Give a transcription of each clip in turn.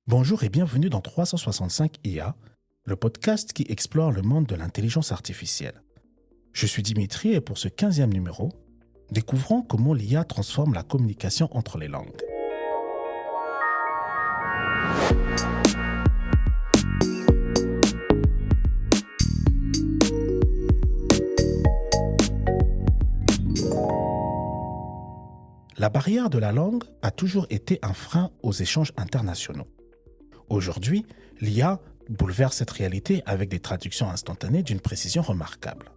Bonjour et bienvenue dans 365 IA, le podcast qui explore le monde de l'intelligence artificielle. Je suis Dimitri et pour ce 15e numéro, découvrons comment l'IA transforme la communication entre les langues. La barrière de la langue a toujours été un frein aux échanges internationaux. Aujourd'hui, l'IA bouleverse cette réalité avec des traductions instantanées d'une précision remarquable.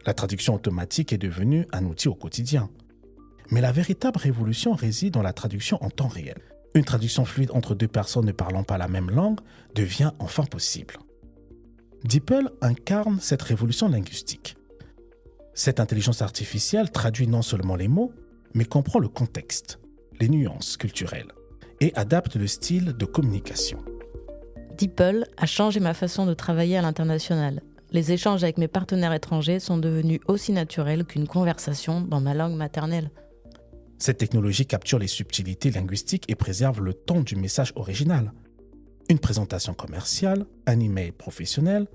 La traduction automatique est devenue un outil au quotidien. Mais la véritable révolution réside dans la traduction en temps réel. Une traduction fluide entre deux personnes ne parlant pas la même langue devient enfin possible. DeepL incarne cette révolution linguistique. Cette intelligence artificielle traduit non seulement les mots, mais comprend le contexte, les nuances culturelles et adapte le style de communication. DeepL a changé ma façon de travailler à l'international. Les échanges avec mes partenaires étrangers sont devenus aussi naturels qu'une conversation dans ma langue maternelle. Cette technologie capture les subtilités linguistiques et préserve le ton du message original. Une présentation commerciale, un email professionnel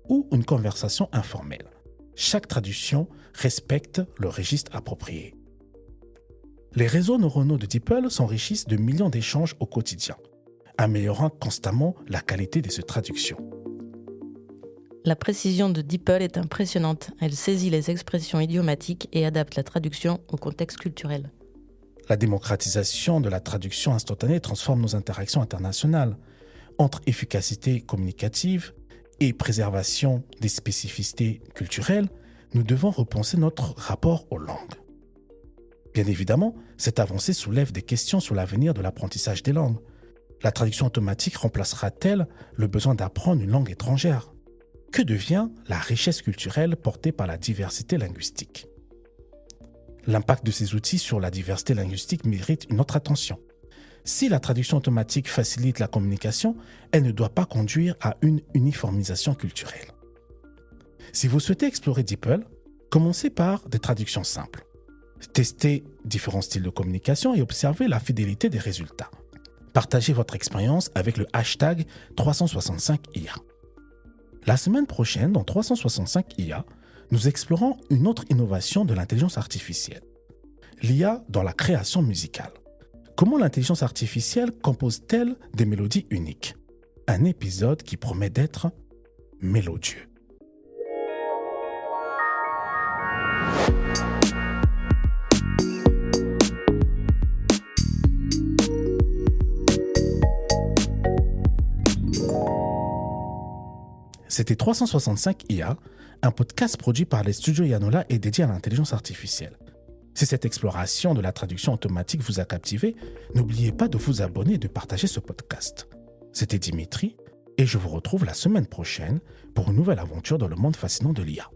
ou une conversation informelle. Chaque traduction respecte le registre approprié. Les réseaux neuronaux de DeepL s'enrichissent de millions d'échanges au quotidien, améliorant constamment la qualité de ces traductions. La précision de DeepL est impressionnante. Elle saisit les expressions idiomatiques et adapte la traduction au contexte culturel. La démocratisation de la traduction instantanée transforme nos interactions internationales. Entre efficacité communicative et préservation des spécificités culturelles, nous devons repenser notre rapport aux langues. Bien évidemment, cette avancée soulève des questions sur l'avenir de l'apprentissage des langues. La traduction automatique remplacera-t-elle le besoin d'apprendre une langue étrangère ? Que devient la richesse culturelle portée par la diversité linguistique ? L'impact de ces outils sur la diversité linguistique mérite une autre attention. Si la traduction automatique facilite la communication, elle ne doit pas conduire à une uniformisation culturelle. Si vous souhaitez explorer DeepL, commencez par des traductions simples. Testez différents styles de communication et observez la fidélité des résultats. Partagez votre expérience avec le hashtag 365IA. La semaine prochaine, dans 365IA, nous explorons une autre innovation de l'intelligence artificielle. L'IA dans la création musicale. Comment l'intelligence artificielle compose-t-elle des mélodies uniques ? Un épisode qui promet d'être mélodieux. C'était 365 IA, un podcast produit par les studios Yanola et dédié à l'intelligence artificielle. Si cette exploration de la traduction automatique vous a captivé, n'oubliez pas de vous abonner et de partager ce podcast. C'était Dimitri et je vous retrouve la semaine prochaine pour une nouvelle aventure dans le monde fascinant de l'IA.